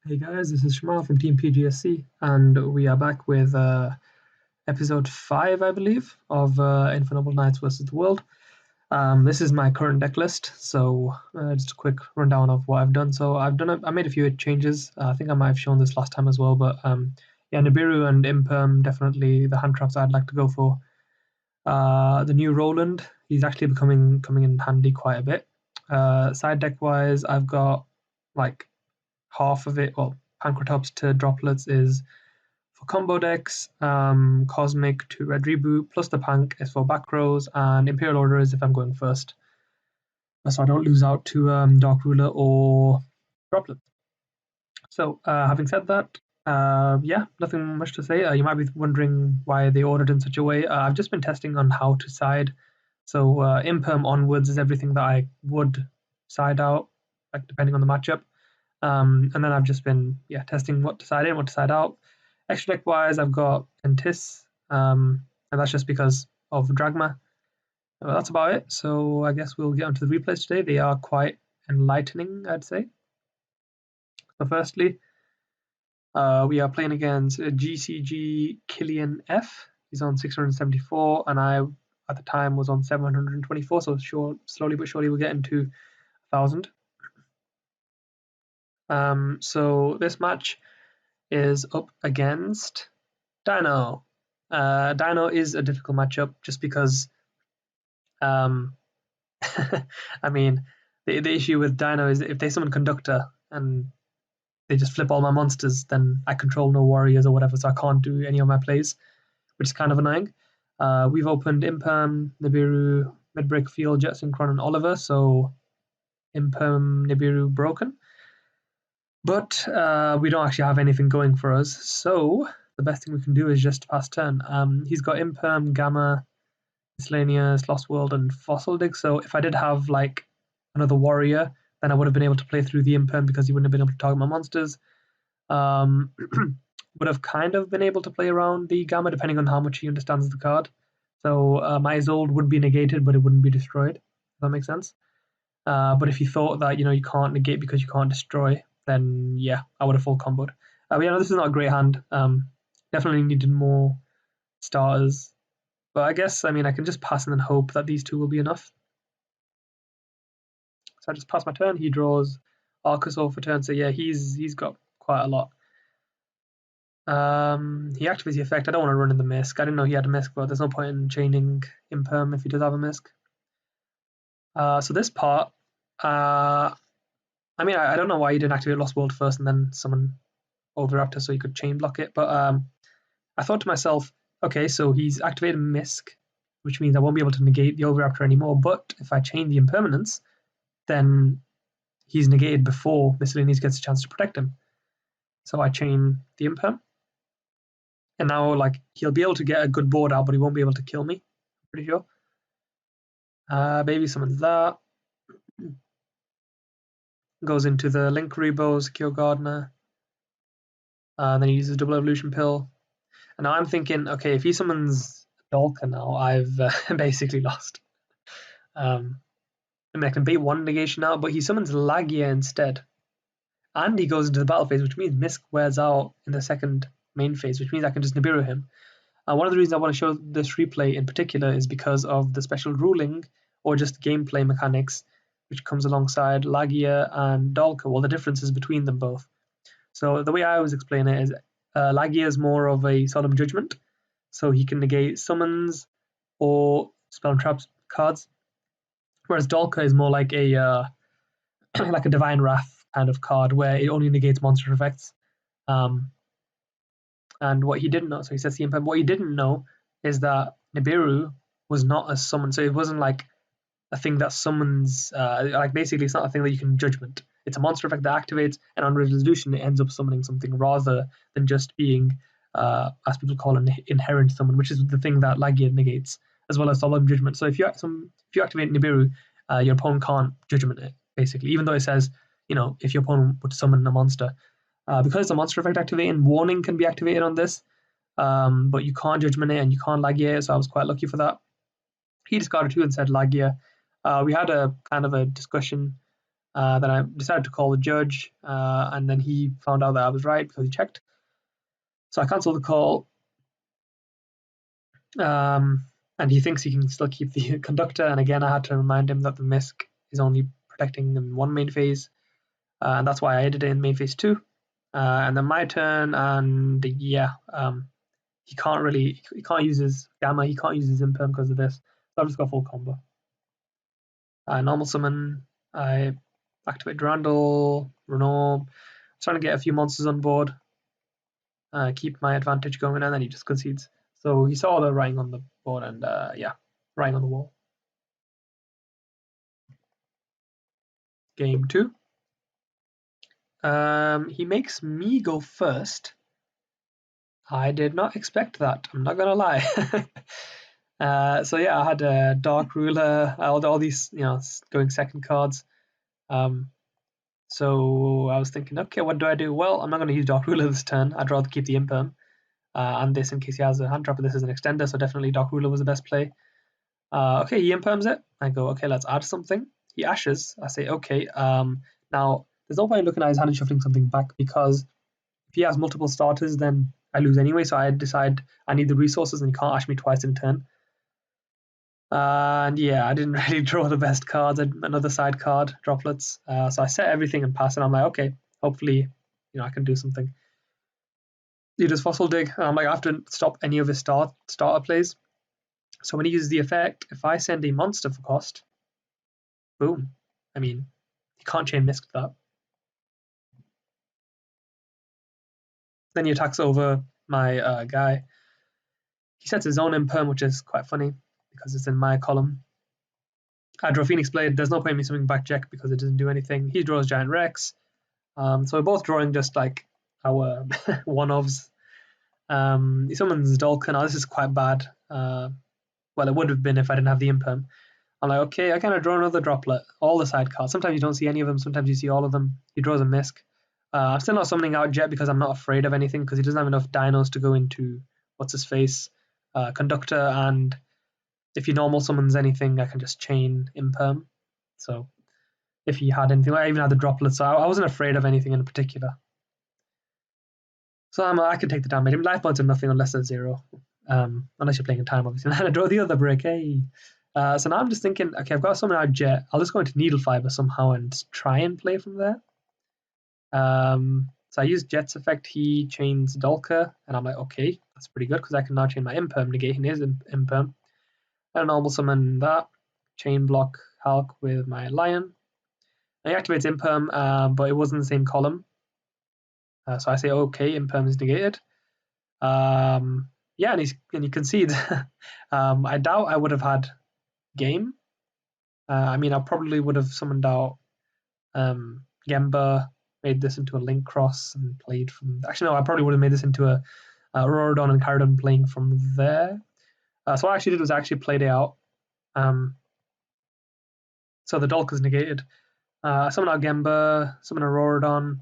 Hey guys, this is Shamal from Team PGSC, and we are back with episode 5, I believe, of Infernoble Knights versus the World. This is my current deck list, so just a quick rundown of what I've done. So I made a few changes. I think I might have shown this last time as well, but yeah, Nibiru and Imperm definitely the hand traps I'd like to go for. The new Roland, he's actually coming in handy quite a bit. Side deck wise, I've got like half of it, well, Pancratops to Droplets is for combo decks, Cosmic to Red Reboot, plus the Pank is for back rows, and Imperial Order is if I'm going first. So I don't lose out to Dark Ruler or Droplet. So, having said that, yeah, nothing much to say. You might be wondering why they ordered in such a way. I've just been testing on how to side. So, Imperm onwards is everything that I would side out, like depending on the matchup. And then I've just been testing what to side in, what to side out. Extra deck wise, I've got Entis, and that's just because of Dragma. Well, that's about it. So I guess we'll get onto the replays today. They are quite enlightening, I'd say. So firstly, we are playing against GCG Killian F. He's on 674, and I at the time was on 724. So slowly but surely we'll get into 1,000. So this match is up against Dino. Dino is a difficult matchup just because, um, I mean, the issue with Dino is if they summon Conductor and they just flip all my monsters, then I control no warriors or whatever, so I can't do any of my plays, which is kind of annoying. We've opened Imperm, Nibiru, Midbreak Field, Jet Synchron, and Oliver, so Imperm, Nibiru broken. But we don't actually have anything going for us, so the best thing we can do is just pass turn. He's got Imperm, Gamma, Miscellaneous, Lost World, and Fossil Dig. So if I did have like another warrior, then I would have been able to play through the Imperm because he wouldn't have been able to target my monsters. Would have kind of been able to play around the Gamma depending on how much he understands the card. So my Isolde would be negated, but it wouldn't be destroyed. Does that make sense? But if you thought that you can't negate because you can't destroy, then yeah, I would have full comboed. But yeah, no, this is not a great hand. Definitely needed more starters. But I guess I can just pass and then hope that these two will be enough. So I just pass my turn. He draws Arcusol for turn. So yeah, he's got quite a lot. He activates the effect. I don't want to run in the Misk. I didn't know he had a Misk, but there's no point in chaining Imperm if he does have a Misk. So this part, I don't know why he didn't activate Lost World first and then summon Overraptor so he could chain block it. But I thought to myself, okay, so he's activated Misk, which means I won't be able to negate the Overraptor anymore. But if I chain the Impermanence, then he's negated before Miscellaneous gets a chance to protect him. So I chain the Imperm. And now, he'll be able to get a good board out, but he won't be able to kill me. I'm pretty sure. Baby summons that. Goes into the Link Rebo, Secure Gardener. And then he uses Double Evolution Pill. And now I'm thinking, okay, if he summons Dolka now, I've basically lost. I can bait one negation out, but he summons Lagia instead. And he goes into the battle phase, which means Misk wears out in the second main phase, which means I can just Nibiru him. One of the reasons I want to show this replay in particular is because of the special ruling or just gameplay mechanics, which comes alongside Lagia and Dolka. Well, the differences between them both. So the way I always explain it is Lagia is more of a solemn judgment, so he can negate summons or spell and traps cards, whereas Dolka is more like a like a divine wrath kind of card where it only negates monster effects. And what he didn't know, so he says the impact. What he didn't know is that Nibiru was not a summon, so it wasn't like a thing that summons. Basically, it's not a thing that you can judgment. It's a monster effect that activates, and on resolution, it ends up summoning something rather than just being, as people call an inherent summon, which is the thing that Lagia negates, as well as solemn judgment. So if you activate Nibiru, your opponent can't judgment it basically, even though it says if your opponent would summon a monster. Because it's a monster effect activating, warning can be activated on this, but you can't judgment it and you can't Lagia it, so I was quite lucky for that. He discarded 2 and said Lagia. We had a kind of a discussion Then I decided to call the judge, and then he found out that I was right because he checked. So I cancelled the call, and he thinks he can still keep the conductor. And again, I had to remind him that the misc is only protecting in one main phase, and that's why I added it in main phase 2. And then my turn, and yeah, he can't use his gamma, he can't use his imperm because of this. So I've just got full combo. Normal summon, I activate Durandal, Renault, trying to get a few monsters on board, keep my advantage going, and then he just concedes. So he saw the writing on the board, and yeah, writing on the wall. Game 2. He makes me go first. I did not expect that. I'm not gonna lie. So yeah, I had a Dark Ruler, all these, going second cards. So I was thinking, okay, what do I do? Well, I'm not going to use Dark Ruler this turn. I'd rather keep the Imperm. And this in case he has a hand trap, but this is an extender, so definitely Dark Ruler was the best play. Okay, he Imperms it. I go, okay, let's add something. He Ashes. I say, okay. Now, there's no point looking at his hand and shuffling something back, because if he has multiple starters, then I lose anyway. So I decide I need the resources, and he can't Ash me twice in a turn. And yeah, I didn't really draw the best cards. Another side card, droplets. So I set everything and pass, and I'm like, okay, hopefully, I can do something. He does Fossil Dig, and I'm like, I have to stop any of his starter plays. So when he uses the effect, if I send a monster for cost, boom. I mean, you can't chain misc that. Then he attacks over my guy. He sets his own imperm, which is quite funny because it's in my column. I draw Phoenix Blade. There's no point in me swimming back Jack because it doesn't do anything. He draws Giant Rex. So we're both drawing just like our one-ofs. He summons Dolken. Now this is quite bad. Well, it would have been if I didn't have the imperm. I'm like, okay, I kind of draw another droplet. All the side cards. Sometimes you don't see any of them. Sometimes you see all of them. He draws a misc. I'm still not summoning out Jet because I'm not afraid of anything, because he doesn't have enough dinos to go into what's his face, Conductor, and if he normal summons anything, I can just chain imperm. So if he had anything, I even had the droplets, so I wasn't afraid of anything in particular. So I can take the damage. Life points are nothing unless they're 0, unless you're playing in time, obviously. And I draw the other brick. Hey. So now I'm just thinking, okay, I've got to summon out Jet. I'll just go into Needle Fiber somehow and try and play from there. So I use Jet's effect. He chains Dolka, and I'm like, okay, that's pretty good because I can now chain my imperm, negating his imperm. And normal summon that, chain block Hulk with my Lion. And he activates imperm, but it wasn't the same column. So I say, okay, imperm is negated. Yeah, and he concedes. I doubt I would have had game. I mean, I probably would have summoned out Gemba, made this into a Link Cross, and played from. Actually, no, I probably would have made this into a Auroradon and carried on playing from there. So what I actually did was I actually played it out. So the Dolk is negated. Summon out Gemba, summon Auroradon.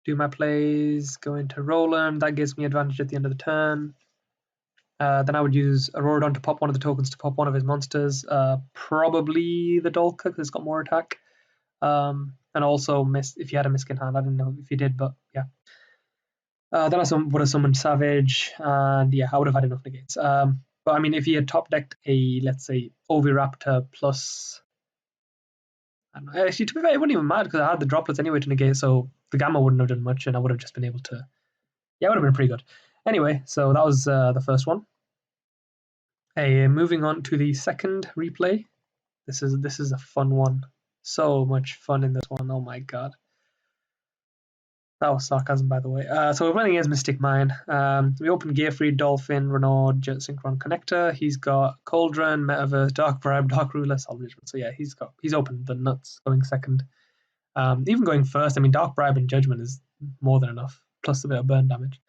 Do my plays, go into Roland. That gives me advantage at the end of the turn. Then I would use Auroradon to pop one of the tokens to pop one of his monsters. Probably the Dolka because it's got more attack. And also if you had a misc in hand. I didn't know if you did, but yeah. Then I would have summoned Savage, and yeah, I would have had enough negates. But I mean, if he had top decked a, let's say, Oviraptor plus. I don't know, actually, to be fair, it wouldn't even matter because I had the droplets anyway to negate, so the Gamma wouldn't have done much, and I would have just been able to. Yeah, it would have been pretty good. Anyway, so that was the first one. Moving on to the second replay. This is a fun one. So much fun in this one. Oh my god. That was sarcasm, by the way. So we're running against Mystic Mine. We open Gearfried, Dolphin, Renault, Jet Synchron Connector. He's got Cauldron, Metaverse, Dark Bribe, Dark Ruler, Salvage. So yeah, he's opened the nuts going second. Even going first, I mean, Dark Bribe and Judgment is more than enough, plus a bit of burn damage.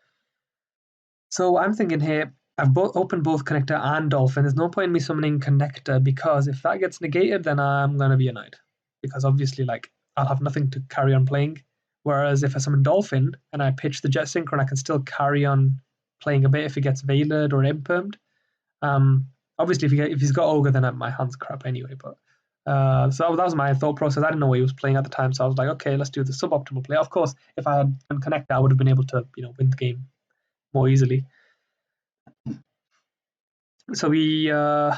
So I'm thinking here, I've opened both Connector and Dolphin. There's no point in me summoning Connector, because if that gets negated, then I'm going to be annoyed. Because obviously, I'll have nothing to carry on playing. Whereas if I summon Dolphin and I pitch the Jet Synchron, I can still carry on playing a bit if it gets Veilered or Impermed. Obviously, if he's got Ogre, then my hand's crap anyway. But So that was my thought process. I didn't know what he was playing at the time, so I was like, okay, let's do the suboptimal play. Of course, if I had been connected, I would have been able to, win the game more easily. So yeah,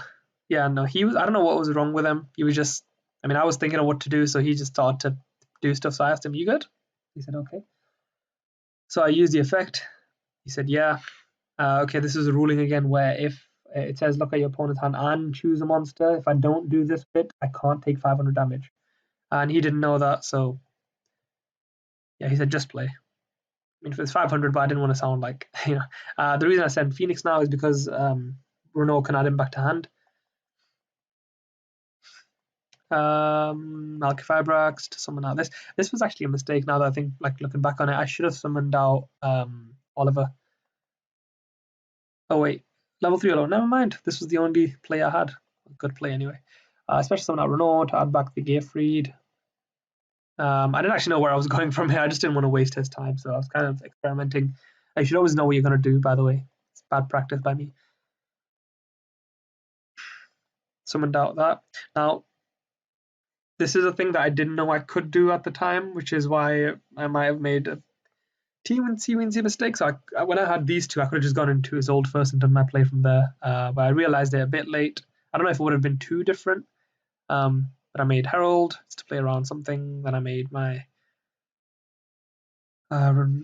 no, he was. I don't know what was wrong with him. He was just. I mean, I was thinking of what to do, so he just started to do stuff. So I asked him, "You good?" He said, "Okay." So I used the effect. He said, "Yeah." Okay, this is a ruling again where if it says look at your opponent's hand and choose a monster, if I don't do this bit, I can't take 500 damage. And he didn't know that, so yeah, he said just play. I mean, if it's 500, but I didn't want to sound like, The reason I said Phoenix now is because Renault can add him back to hand. Malkifibrax to summon out. This was actually a mistake now that I think, like, looking back on it. I should have summoned out Oliver. Oh, wait. Level 3 alone. Never mind. This was the only play I had. Good play anyway. Especially summon out Renault to add back the Gearfried. I didn't actually know where I was going from here. I just didn't want to waste his time, so I was kind of experimenting. You should always know what you're going to do, by the way. It's bad practice by me. Summoned out that. Now, this is a thing that I didn't know I could do at the time, which is why I might have made a teensy mistake. So when I had these two, I could have just gone into his old first and done my play from there. But I realized it a bit late. I don't know if it would have been too different. But I made Herald to play around something. Then I made my her.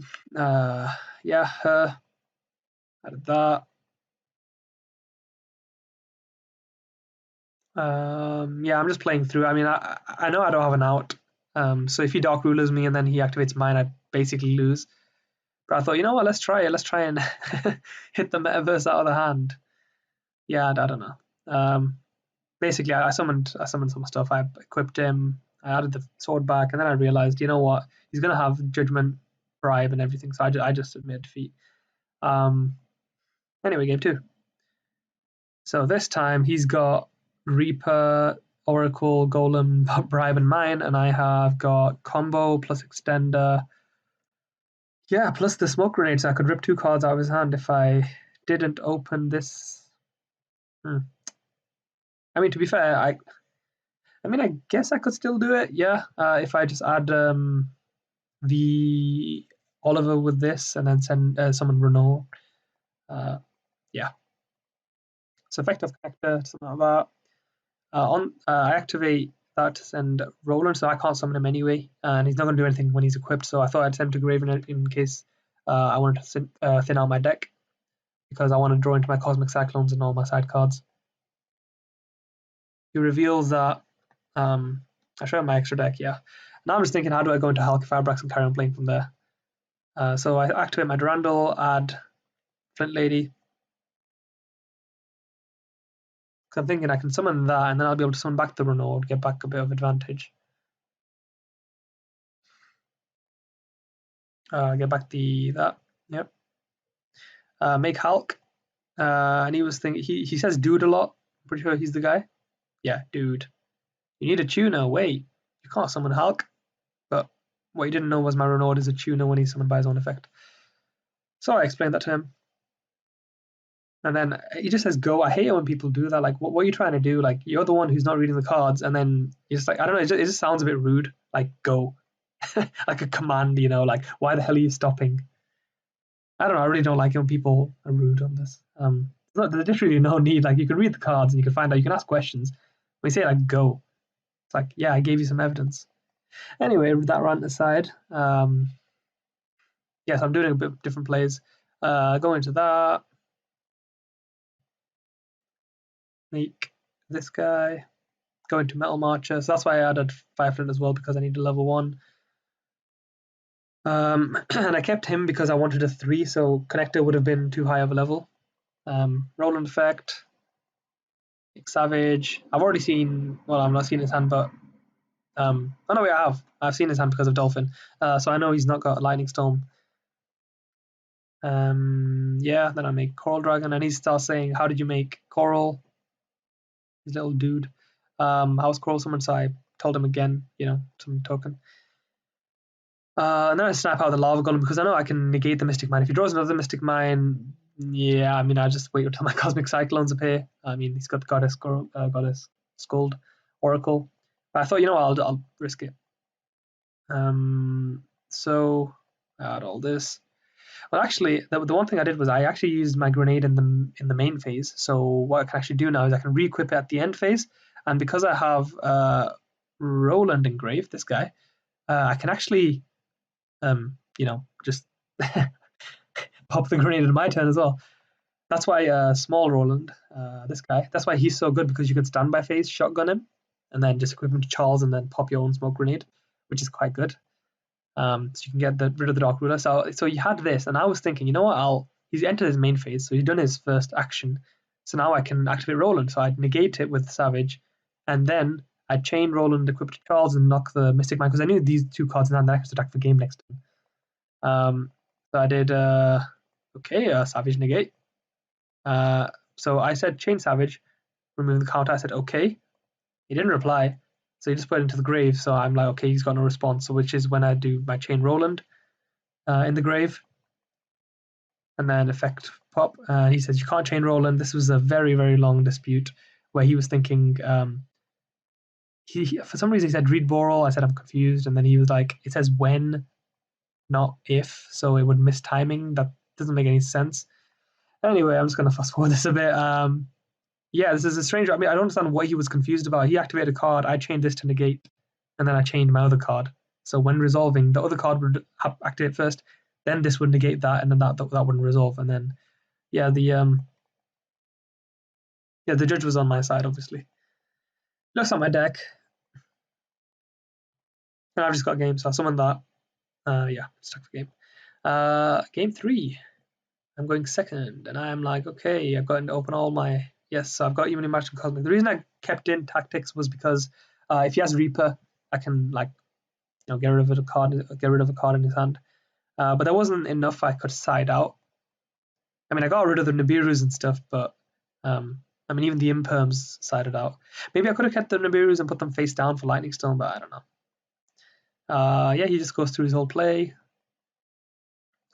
Added that. Yeah, I'm just playing through. I mean, I know I don't have an out. So if he Dark Rulers me and then he activates mine, I basically lose. But I thought, you know what? Let's try it. Let's try and hit the metaverse out of the hand. Yeah, I don't know. Basically, I summoned some stuff. I equipped him. I added the sword back, and then I realized, you know what? He's gonna have judgment, bribe, and everything. So I just submit defeat. Anyway, game 2. So this time he's got Reaper, Oracle, Golem, Bribe, and mine, and I have got combo plus extender. Yeah, plus the smoke grenade, so I could rip 2 cards out of his hand if I didn't open this. I mean, to be fair, I guess I could still do it. Yeah, if I just add the Oliver with this and then send summon Renault. Yeah. So effective connector, something like that. I activate that to send Roland, so I can't summon him anyway, and he's not going to do anything when he's equipped. So I thought I'd send him to Graven in case I wanted to thin out my deck, because I want to draw into my Cosmic Cyclones and all my side cards. He reveals that. I show him my extra deck, yeah. Now I'm just thinking, how do I go into Hulk Firebrax and carry on playing from there? So I activate my Durandal, add Flint Lady. Because I'm thinking I can summon that, and then I'll be able to summon back the Renault, get back a bit of advantage. Get back that. Yep. Make Hulk. And he was thinking, he says dude a lot. I'm pretty sure he's the guy. Yeah, dude. You need a tuner. Wait, you can't summon Hulk. But what he didn't know was my Renault is a tuner when he's summoned by his own effect. So I explained that to him. And then he just says go. I hate it when people do that. Like, what are you trying to do? Like, you're the one who's not reading the cards, and then you're just like, I don't know, it just sounds a bit rude. Like, go. Like a command, like, why the hell are you stopping? I don't know, I really don't like it when people are rude on this. There's literally no need. Like, you can read the cards and you can find out, you can ask questions. When you say, like, go, it's like, yeah, I gave you some evidence. Anyway, that rant aside, yes, I'm doing a bit of different plays. Going into that, make this guy, go into Metal Marcher. So that's why I added Fireflint as well, because I need a level 1. And I kept him because I wanted a 3, so Connector would have been too high of a level. Roland effect, Savage. I've already seen, well, I've not seen his hand, but oh no, wait, I've seen his hand because of Dolphin. So I know he's not got Lightning Storm. Yeah, then I make Coral Dragon, and he starts saying, how did you make Coral? His little dude. How's Coral summoned? So I told him again, some token. And then I snap out the Lava Golem because I know I can negate the Mystic Mine. If he draws another Mystic Mine, yeah, I mean, I just wait until my Cosmic Cyclones appear. I mean, he's got the Goddess Goddess Scold. Oracle. But I thought, I'll risk it. So add all this. Well, actually, the one thing I did was I actually used my grenade in the main phase. So what I can actually do now is I can re-equip it at the end phase, and because I have Roland engraved, this guy, I can actually, just pop the grenade in my turn as well. That's why small Roland, this guy, that's why he's so good, because you can standby phase shotgun him, and then just equip him to Charles, and then pop your own smoke grenade, which is quite good. So you can get rid of the Dark Ruler. So you had this, and I was thinking, you know what? He's entered his main phase, so he's done his first action. So now I can activate Roland. So I'd negate it with Savage, and then I'd chain Roland, equip to Charles, and knock the Mystic Mine, because I knew these two cards in hand that I could attack for game next time. So I did Savage negate. So I said chain Savage, remove the counter. I said okay. He didn't reply. So he just put it into the grave. So I'm like, okay, he's got no response. So which is when I do my chain Roland in the grave, and then effect pop. He says you can't chain Roland. This was a very, very long dispute where he was thinking. He for some reason he said read Boral. I said I'm confused, and then he was like, it says when, not if, so it would miss timing. That doesn't make any sense. Anyway, I'm just gonna fast forward this a bit. Yeah, this is a strange. I mean, I don't understand what he was confused about. He activated a card. I chained this to negate, and then I chained my other card. So when resolving, the other card would activate first, then this would negate that, and then that wouldn't resolve. And then, yeah, the judge was on my side, obviously. Looks at my deck, and I've just got game, so I summoned that. Yeah, stuck for game. Game 3. I'm going second, and I'm like, okay, I've got to open all my. Yes, so I've got even Magic Cosmic. The reason I kept in Tactics was because if he has Reaper, I can get rid of a card in his hand. But there wasn't enough I could side out. I mean, I got rid of the Nibiru's and stuff, but I mean, even the Imperms sided out. Maybe I could have kept the Nibiru's and put them face down for Lightning Stone, but I don't know. Yeah, he just goes through his whole play.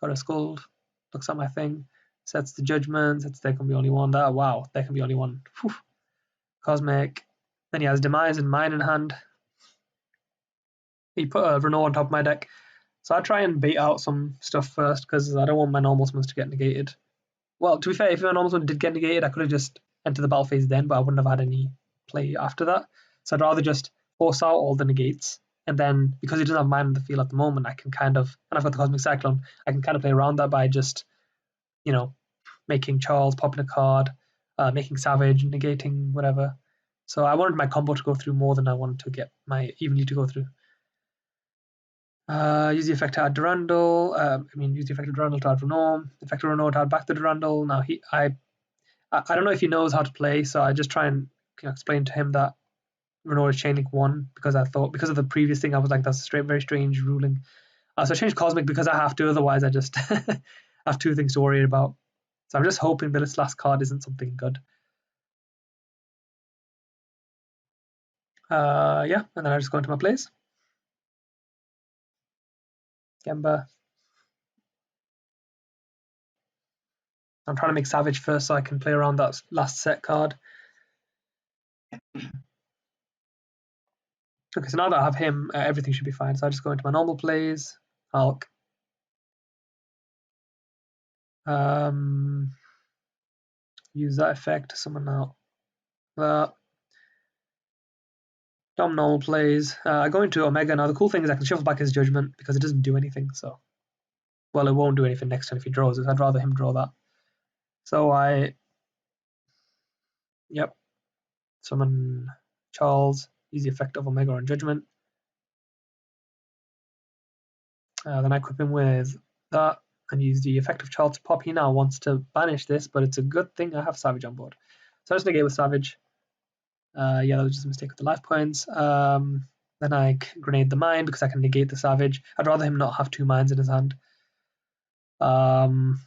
Got a Scold, looks at my thing, sets the Judgment, sets there can be only one. Wow, there can be only one. Whew. Cosmic. Then he has Demise and Mine in hand. He put a Renault on top of my deck. So I try and bait out some stuff first, because I don't want my normal summons to get negated. Well, to be fair, if my normal summon did get negated, I could have just entered the battle phase then, but I wouldn't have had any play after that. So I'd rather just force out all the negates, and then because he doesn't have Mine on the field at the moment, I can kind of, and I've got the Cosmic Cyclone, I can kind of play around that by just, making Charles, popping a card, making Savage, negating whatever. So I wanted my combo to go through more than I wanted to get my evenly to go through. Use the effect to add Durandal. Use the effect of Durandal to add Renault. Effect of Renault to add back to Durandal. Now I don't know if he knows how to play, so I just try and explain to him that Renault is chain link 1, because I thought, because of the previous thing, I was like, that's very strange ruling. So I changed Cosmic because I have to, otherwise I just have two things to worry about. So I'm just hoping that this last card isn't something good. Yeah, and then I just go into my plays. Gemba. I'm trying to make Savage first so I can play around that last set card. Okay, so now that I have him, everything should be fine. So I just go into my normal plays. Hulk. Use that effect to summon out that. Dom normal plays. I go into Omega. Now the cool thing is I can shuffle back his Judgment because it doesn't do anything. So, well, it won't do anything next turn if he draws it. I'd rather him draw that. So summon Charles. Use the effect of Omega on Judgment. Then I equip him with that and use the effect of Charles to pop. He now wants to banish this, but it's a good thing I have Savage on board. So I just negate with Savage. Yeah, that was just a mistake with the life points. Then I grenade the mine because I can negate the Savage. I'd rather him not have 2 mines in his hand. And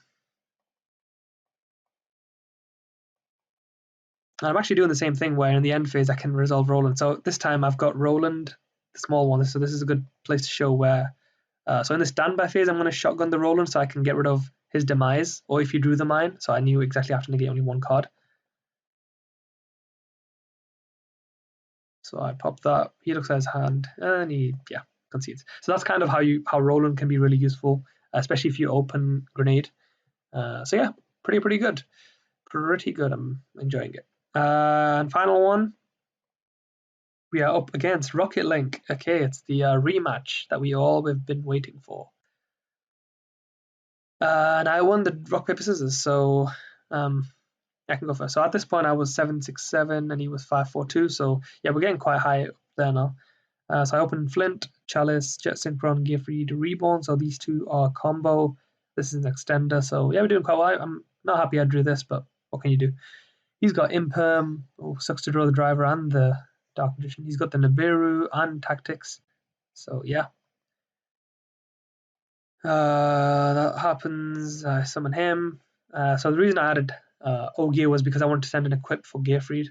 I'm actually doing the same thing where in the end phase I can resolve Roland. So this time I've got Roland, the small one. So this is a good place to show where. So in the standby phase, I'm going to shotgun the Roland so I can get rid of his Demise, or if he drew the mine. So I knew exactly I have to negate only one card. So I pop that. He looks at his hand, and he concedes. So that's kind of how Roland can be really useful, especially if you open grenade. So yeah, pretty good, pretty good. I'm enjoying it. And final one, we are up against Rocket Link. Okay, it's the rematch that we all have been waiting for. And I won the rock paper scissors, so I can go first. So at this point, I was 767 and he was 542. So yeah, we're getting quite high up there now. So I opened Flint, Chalice, Jet Synchron, Gearfried, Reborn. So these two are combo. This is an extender. So yeah, we're doing quite well. I'm not happy I drew this, but what can you do? He's got Imperm. Oh, sucks to draw the driver and the Dark Magician. He's got the Nibiru and Tactics. So yeah. That happens. I summon him. So the reason I added Ogier was because I wanted to send an equip for Gearfried.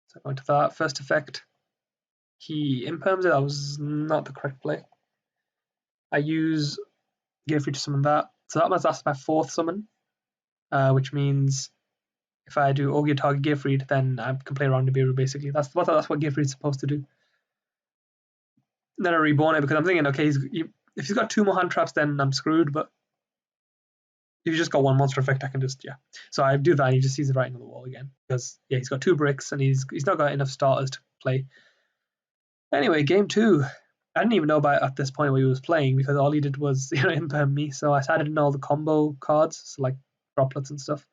So going to that first effect. He imperms it. That was not the correct play. I use Gearfried to summon that. So that's my fourth summon, which means if I do Ogier target Gearfried, then I can play around Nibiru basically. That's what Gearfried's supposed to do. Then I reborn it because I'm thinking, okay, if he's got two more hand traps, then I'm screwed. But if you just got one monster effect, I can just So I do that, and he just sees the writing on the wall again because he's got two bricks and he's not got enough starters to play. Anyway, game two. I didn't even know about at this point what he was playing because all he did was imperm me. So I started in all the combo cards, so like droplets and stuff.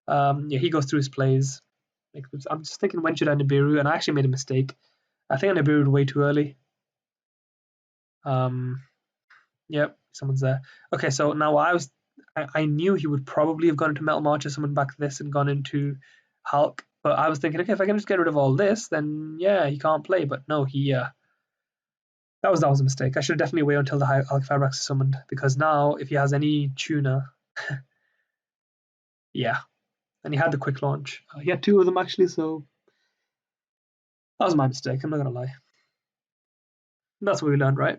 He goes through his plays. I'm just thinking, when should I Nibiru? And I actually made a mistake. I think I Nibiru'd way too early. Yep, someone's there. Okay, so now I knew he would probably have gone into Metal March or someone back this and gone into Hulk. But I was thinking, okay, if I can just get rid of all this, then yeah, he can't play. But no, that was a mistake. I should definitely wait until the Hulk Fabrax is summoned because now if he has any tuner, yeah, and he had the quick launch. He had two of them actually, so that was my mistake. I'm not gonna lie. And that's what we learned, right?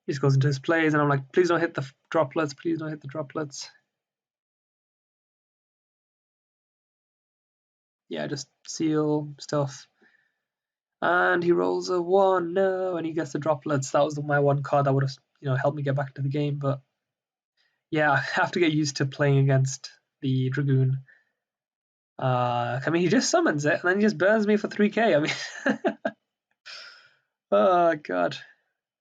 He just goes into his plays, and I'm like, please don't hit the droplets. Please don't hit the droplets. Yeah, just seal stuff. And he rolls a 1, no, and he gets the droplets. That was my one card that would have, helped me get back into the game. But yeah, I have to get used to playing against the Dragoon. I mean, he just summons it and then he just burns me for 3k. I mean, oh god.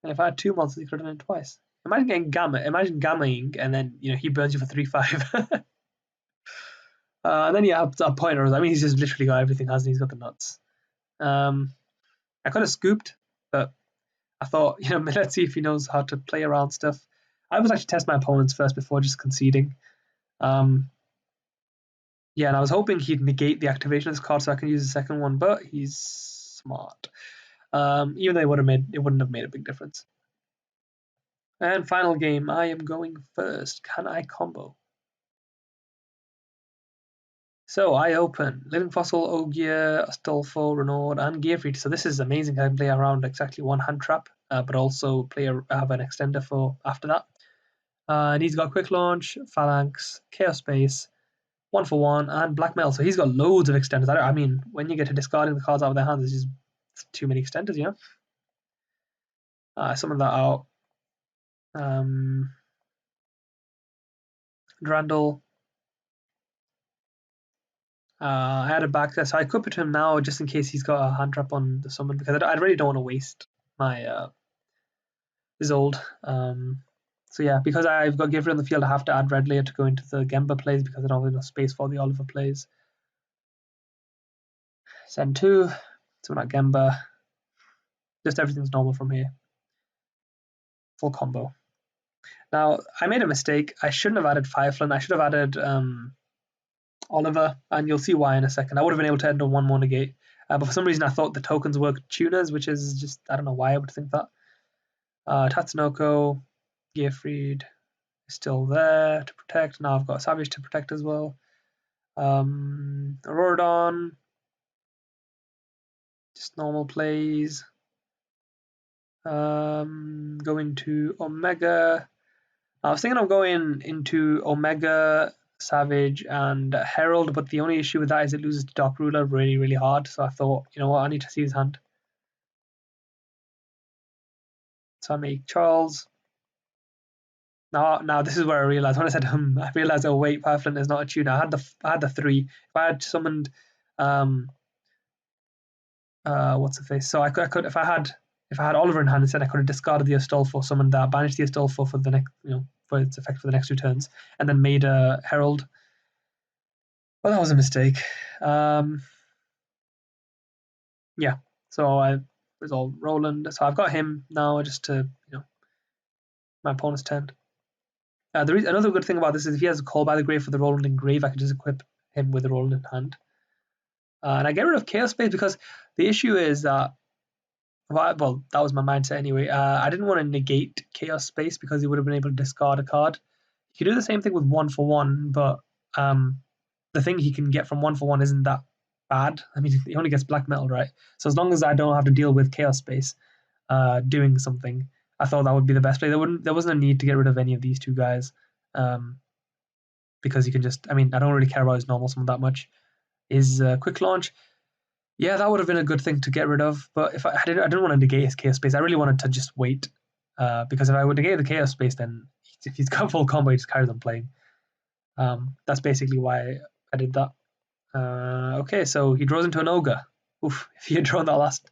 And if I had two monsters, he could have done it twice. Imagine getting gammaing, and then he burns you for 3-5. And then you have pointers. I mean, he's just literally got everything, hasn't he? He's got the nuts. I could have scooped, but I thought, let's see if he knows how to play around stuff. I was actually test my opponents first before just conceding. Yeah, and I was hoping he'd negate the activation of this card so I can use the second one, but he's smart. Even though it wouldn't have made a big difference. And final game, I am going first. Can I combo? So I open Living Fossil, Ogier, Astolfo, Renaud, and Gearfried. So this is amazing. I can play around exactly one hand trap, but also have an extender for after that. And he's got Quick Launch, Phalanx, Chaos Space, 1-for-1, and Black Metal. So he's got loads of extenders. I mean, when you get to discarding the cards out of their hands, there's just too many extenders, I summoned that out. Drandle. I added back there, so I could put him now just in case he's got a hand trap on the summon because I really don't want to waste my Zold. So yeah, because I've got Giver on the field, I have to add Red Layer to go into the Gemba plays because I don't have enough space for the Oliver plays. Send 2, so not Gemba. Just everything's normal from here. Full combo. Now, I made a mistake. I shouldn't have added Fireflint. I should have added Oliver, and you'll see why in a second. I would have been able to end on one more negate. But for some reason, I thought the tokens were tuners, which is just, I don't know why I would think that. Tatsunoko, Gearfried is still there to protect. Now I've got Savage to protect as well. Auroradon, just normal plays. Going to Omega. I was thinking of going into Omega Savage, and Herald, but the only issue with that is it loses to Dark Ruler really, really hard. So I thought, you know what, I need to see his hand. So I make Charles. Now this is where I realized when I said I realized, oh wait, Fireflint is not a tuner. I had the 3. If I had summoned what's the face? So I could if I had Oliver in hand instead, I could have discarded the Astolfo, summoned that, banished the Astolfo for the next, for its effect for the next 2 turns, and then made a Herald. Well, that was a mistake. Yeah. So I resolved Roland. So I've got him now just to, my opponent's turn. Another good thing about this is if he has a Call by the Grave for the Roland in Grave, I can just equip him with the Roland in hand. And I get rid of Chaos Space because the issue is that, well, that was my mindset anyway. I didn't want to negate Chaos Space because he would have been able to discard a card. He can do the same thing with 1-for-1, but the thing he can get from 1-for-1 isn't that bad. I mean, he only gets black metal, right? So as long as I don't have to deal with Chaos Space doing something, I thought that would be the best play. There wasn't a need to get rid of any of these 2 guys because you can just, I don't really care about his normal summon that much. His quick launch, yeah, that would have been a good thing to get rid of. But if I didn't want to negate his Chaos Space. I really wanted to just wait because if I would negate the Chaos Space, then if he's got full combo, he just carries on playing. That's basically why I did that. Okay, so he draws into an Ogre. Oof, if he had drawn that last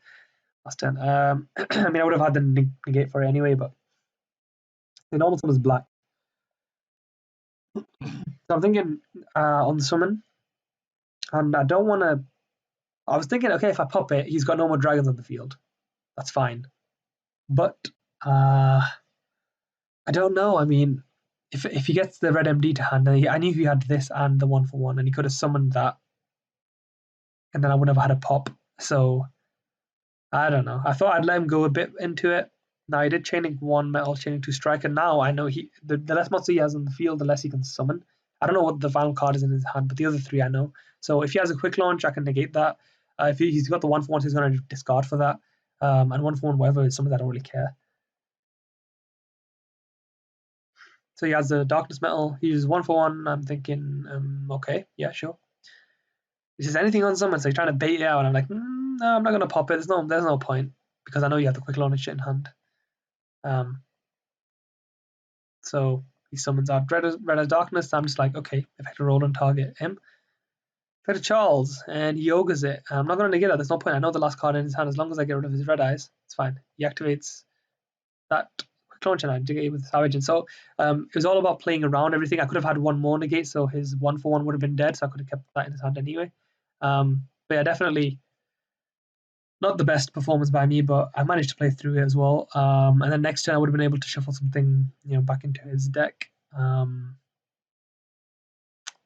turn. I would have had the negate for it anyway, but the normal summon is black. So I'm thinking on the summon, and I don't want to. I was thinking, okay, if I pop it, he's got no more dragons on the field. That's fine. But I don't know. If he gets the red MD to hand, I knew he had this and the 1-for-1, and he could have summoned that, and then I would have had a pop. So I don't know. I thought I'd let him go a bit into it. Now he did chaining 1 metal, chaining 2 strike, and now I know the less monsters he has on the field, the less he can summon. I don't know what the final card is in his hand, but the other 3 I know. So if he has a quick launch, I can negate that. If he's got the 1-for-1, he's going to discard for that. And 1-for-1, whatever, is something I don't really care. So he has the Darkness Metal. He uses 1-for-1. I'm thinking, okay, yeah, sure. He says anything on summon, so he's trying to bait it out. And I'm like, no, I'm not going to pop it. There's no point because I know you have the quick launch shit in hand. So he summons out Red as Darkness. I'm just like, okay, effect a roll and target him. Effect a Charles, and he ogres it. I'm not going to negate that. There's no point. I know the last card in his hand. As long as I get rid of his red eyes, it's fine. He activates that quick launch and I negate with Savage. And so it was all about playing around everything. I could have had 1 more negate, so his 1-for-1 would have been dead. So I could have kept that in his hand anyway. But yeah, definitely not the best performance by me, but I managed to play through it as well. And then next turn I would have been able to shuffle something, back into his deck.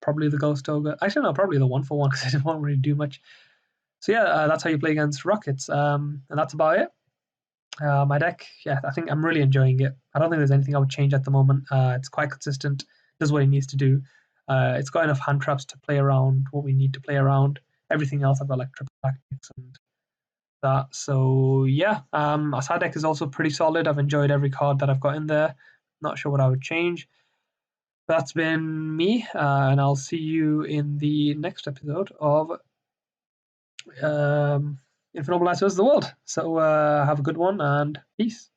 Probably the Ghost Ogre. Actually, no, probably the 1-for-1 because I didn't want to really do much. So yeah, that's how you play against Rockets. And that's about it. My deck, yeah, I think I'm really enjoying it. I don't think there's anything I would change at the moment. It's quite consistent. Does what it needs to do. It's got enough hand traps to play around what we need to play around. Everything else I've got like triple tactics and that. So yeah, our side deck is also pretty solid. I've enjoyed every card that I've got in there. Not sure what I would change. That's been me, and I'll see you in the next episode of Infernoble Knights vs. the World. So have a good one and peace.